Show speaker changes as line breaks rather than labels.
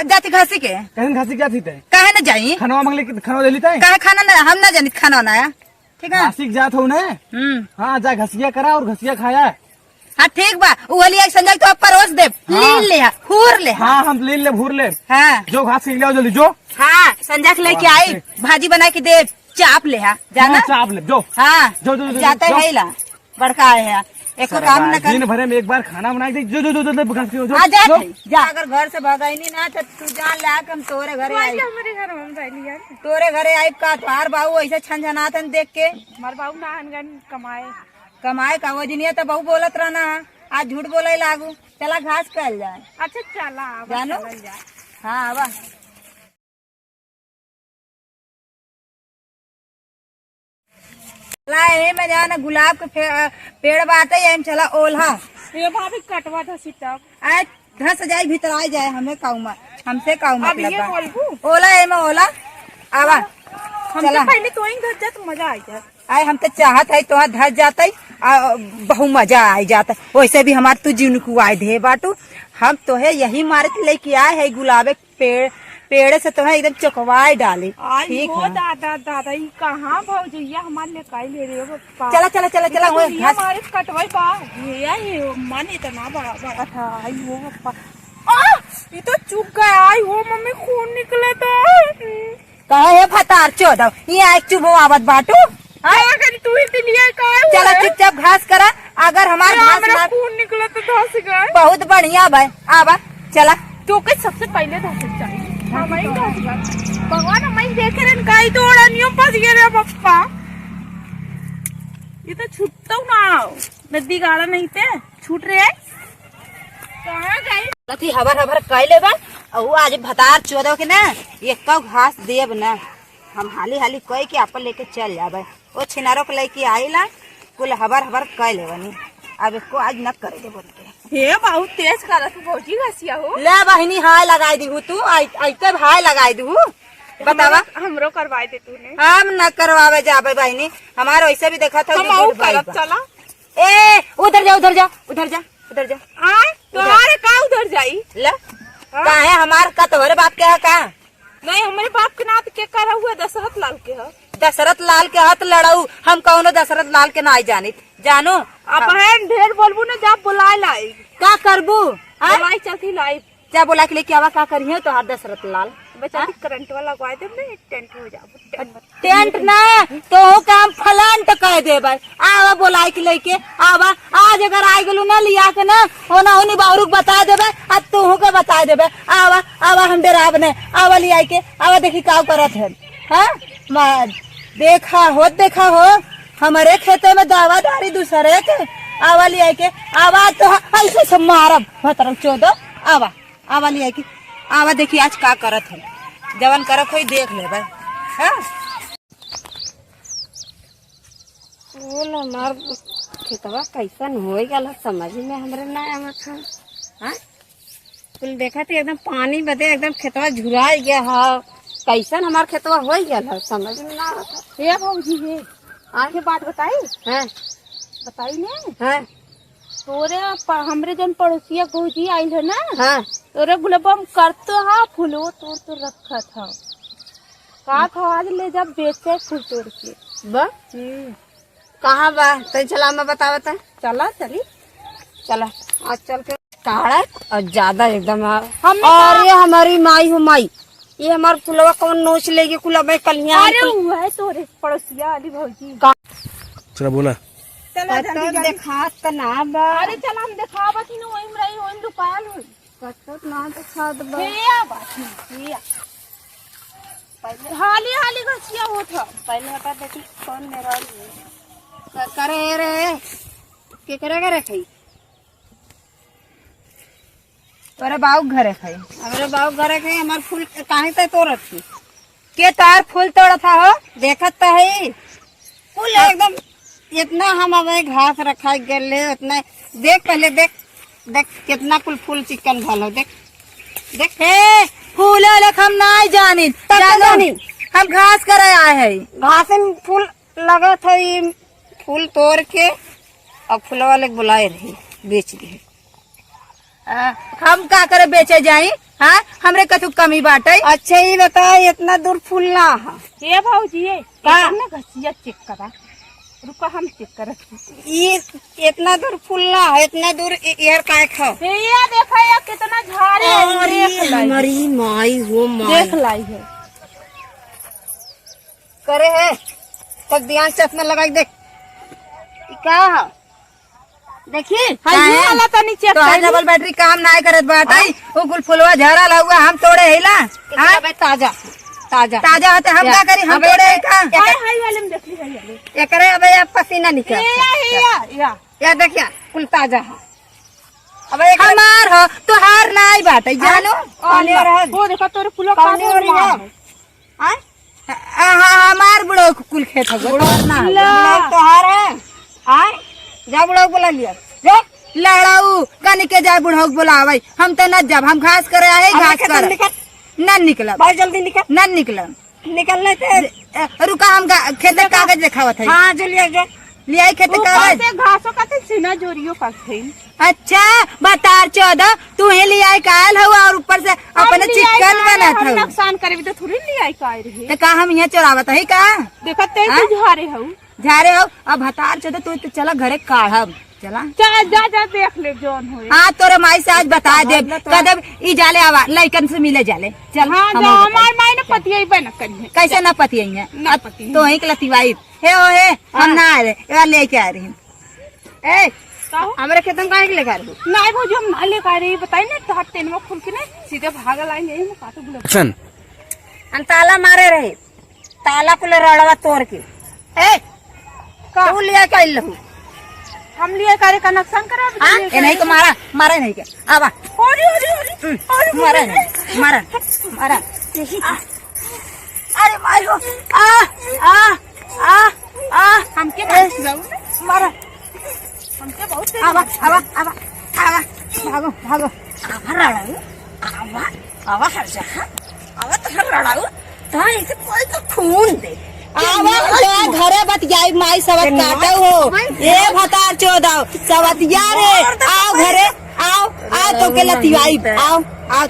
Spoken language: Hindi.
जाती घासी के
कहन घासी क्या थी ते
कहे न जाई
खाना मांगले खाना ले लेते
कहे खाना न हम न जानी खाना बनाया ठीक है।
घासी जात हो ने हाँ जा घसिया करा और घसिया खाया।
हाँ ठीक बा लिया संजय तो परोस दे
हाँ।
ले हूर ले
हाँ हम ले ले भूर ले
हाँ
जो घास सीख लिया जल्दी जो।
हाँ संजय के लेके आई भाजी बना के दे चाप ले जाना
चाप ले जो
हाँ
जो
जाता है ला बड़का है एक काम न कर
दिन भरे में एक बार खाना बना दे जो जो जो जो
जा जा अगर घर से भगाई नहीं ना तो तू जान ला हम तोरे घरे आई
हमारे घर में रहली यार
तोरे घरे आई का तोहार बाबू ऐसे छनछनातन देख के
हमारे बाबू नाहन कमाए
कमाए का वो जिनिया तो बहु बोलत रहना आज झूठ बोले लागू चला घास कल जाए।
अच्छा चला
जानो हाँ वाह में जाना गुलाब के पेड़ बाटे एम चला ओल्हा
ये भाभी कटवा था सीता
आज धस जाए भीतर आ जाए हमें काउमा हमसे काउमा
अब ये बोलबू
ओला एम ओला आवा
चला पहले तो ही घर जा तो मजा आ जाए।
आए हम तो चाहत है तो धस जाता बहु मजा आ जाता वैसे भी हमारे तू जिनको आए दे बाटू हम तो है यही मारे लेके आए है गुलाबे पेड़ से तो है एकदम चकवाए डाले ठीक है।
दादा दादा ये कहाँ भौजैया हमारे लिए काई ले रही हो पप्पा
चला चला चला चला वो
हमारे कटवाई बा ये मन इतना बड़ा बड़ा था आई हो पप्पा ये तो चुप गया आई हो मम्मी खून निकला था
कहे है फतार चौदह ये एक चुप आवत बाटू
तू ही लिया
चला चुपचाप घास करा अगर हमारे
खून निकला तो धस गए
बहुत बढ़िया भाई आवा चला
तो के सबसे पहले धस चाहिए भगवान हमें देखे रहे काई तो ओढ़नियों फंस गए रे पप्पा ये तो छूटता ना नदी गाड़ा नहीं थे छूट रहे कहाँ गई
लथी हबर हबर कह ले बा आज भतार चौदह के ना एक कौ घास देब ना हम हाली हाली कह के अपन लेके चल जाबे वो छिनारो के लेके आईला कुल हबर हबर कह ले बनी अब इसको आज न करे दे बोलते
हे बहुत तेज करत भौजी घसिया हो
ले बहिनी हाय लगाई दी तू ऐसे हाय लगाई दू बतावा
हमरो करवाए दे तूने
हम न करवावे जाबे बहिनी हमारा वैसे भी देखा था
चला
ए उधर जा उधर जा उधर जा उधर जा
तुम्हारे का उधर जाई
ले का है हमार का तोहरे बाप के है का
नहीं हमारे बाप के नाथ के करा हुआ दशरथ लाल के है
दशरथ लाल के हाथ लड़ाऊ हम कौनो दशरथ लाल के ना जानी जानो
अब ढेर बोलबू ना जा बुलाए लाई
का करबू
बुलाई चलती लाई
जा बोला के लेके आवा का करियो तो दशरथ लाल
बच्चा करंट वाला लगवा दे ना टेंट हो जाओ
टेंट ना तो काम फलांट कह दे आवा बोला के लेके आवा आज अगर आई गलू ना लिया के ना होना होनी बावरुक बता देबे अब तू के बता देबे आवा आवा हम डेराब ने आवा लिया के आवा देखी का करत है हाँ देखा हो हमारे खेते में दावादारी दूसरे के आवा लिया के आवा तो ऐसे सब मारब भतरम चौदह आवा आवा लिया के आवा देखी आज का करत है जवन करत हो देख ले भाई
हमार खेतवा कैसन हो गया समझ में हमरे ना आवत है हाँ कुल देखा थी एकदम पानी बदे एकदम खेतवा झुरा गया है कैसन हमार खेतवा हो गया समझ में ना आवत
है भौजी है आगे बात बताई
है
बताई ने
हाँ
तोरे हमरे जन पड़ोसिया भौजी आइल है ना
हाँ
तोरे गुलाबम करतो हा फूलो तोड़ तो रखा था का था आज ले जा बेचे फूल तोड़ के
कहाँ बा तो चला मैं बतावता
चला चली
चला आज चल के काढ़ा और ज्यादा एकदम और ये हमारी माई हो माई ये हमारे फुलवा कौन नोच लेगी कुलबे कलिया
अरे वो है तोरे पड़ोसिया वाली भौजी
चला बोला
चला
देखा तो ना बा
अरे चला हम दिखावा थी ना वही में रही वही दुकान हुई
कटत ना देखा तो
पहले हाली हाली घसिया हो था
पहले हटा देखी कौन मेरा करे रे के करे रखी
तोरे बाबू घरे खाई
हमारे बाबू घरे खाई हमारे फूल कहीं तक तो रखी
के तार फूल तोड़ा था हो
देखत तो है फूल एकदम इतना हम अबे घास रखा गए उतना देख पहले देख देख कितना कुल फूल चिकन भलो देख देख
हे फूल हम ना जानी हम घास करे आए है
घास में फूल लगा था ये फूल तोड़ के और फूल वाले बुलाए रही बेच दिए
हम का करे बेचे जाई हाँ हमरे कछु कमी बाटे।
अच्छा ये बता इतना दूर फूलना है
ये भाऊजी ये
का?
ना घसिया चेक करा, रुका हम चेक करत हैं।
ये इतना दूर फूलना है, इतना दूर यार काय खाओ।
ये देखा या कितना झाड़े है, देख लाई,
हमारी माई हो माई
देख लाई है।
करे है तब ध्यान चश्मा लगाई देख ई का है? देखिए
हाँ ये वाला तनी चेक
तो
कर
डबल बैटरी काम ना करत बाटे। वो कुल फुलवा झरा लहुआ हम तोड़े हिला।
हाँ ताजा ताजा
ताजा होते हम क्या करी, हम तोड़े का।
हाय वाले में देख ली, हाय वाले
एकरे अबे अब पसीना निकल
या
या देखिया कुल ताजा है। अब एक
हमार हो तो हार नाई बाटे जानो।
कौन और है
वो देखा तोरे फूलों
कौन और है हां
हमार बुढ़ो कुल खेत हो
तोहार है हां जा बुढ़ाऊ बोला लिया जा
लड़ाऊ कन के जाए बुढ़ो बुलावे। हम तो न जब हम घास करे आए घास कर न निकलब
भाई जल्दी निकल
न निकलब।
निकलने थे
रुका हम खेत कागज दिखावत है।
हाँ जो लिया जा
ले आई खेत कागज।
घासों का तो सीना जोरियो करते।
अच्छा बता 14 तू ही ले आई काल हो और ऊपर से अपने चिकन बनत हो।
नुकसान करे भी तो थोड़ी ले आई का रही।
तो का हम यहाँ चोरावत है का
देखा ते झारे हो,
झारे हो। अब हतार 14 तू तो चला घरे काढ़ब चला।
जा जा जा देख ले जौन होए।
हाँ तोरे माई से आज बता दे कदम ई जाले आवा लइकन से मिले जाले चल।
हाँ
हम
जा
बताई।
हमार माई ने पतिया बन करी
कैसे न पति है
ना पति
तो ही लतीवाई हे ओ हे हम ना आ रहे लेके आ रही।
ए
काहो
हमारे खेत में काहे के लेकर आए
नहीं भौजी हम ना ले का रही बताई ना तो तेनवा खुल के ना सीधे भागल आई यही में काटो बुला।
हम ताला मारे रहे ताला कुल रड़वा तोड़ के ए
का
तू लिया के लहू
हम लिए करे का नुकसान करा
ए नहीं तो मारा मारा नहीं के आवा
ओरी ओरी ओरी
मारा नहीं मारा मारा। अरे मारो आ आ आ
हमके बहुत जाऊ
मारा
हमके बहुत
आवा आवा आवा आवा भागो भागो आवा लड़ाऊ आवा आवा हर जगह आवा तो हर लड़ाऊ तो इसे कोई तो खून दे आवा तो घरे बतियाई माई सबत काटो हो ए भतार 14 सबतिया रे आओ घरे आओ आओ तो के लतियाई आओ आओ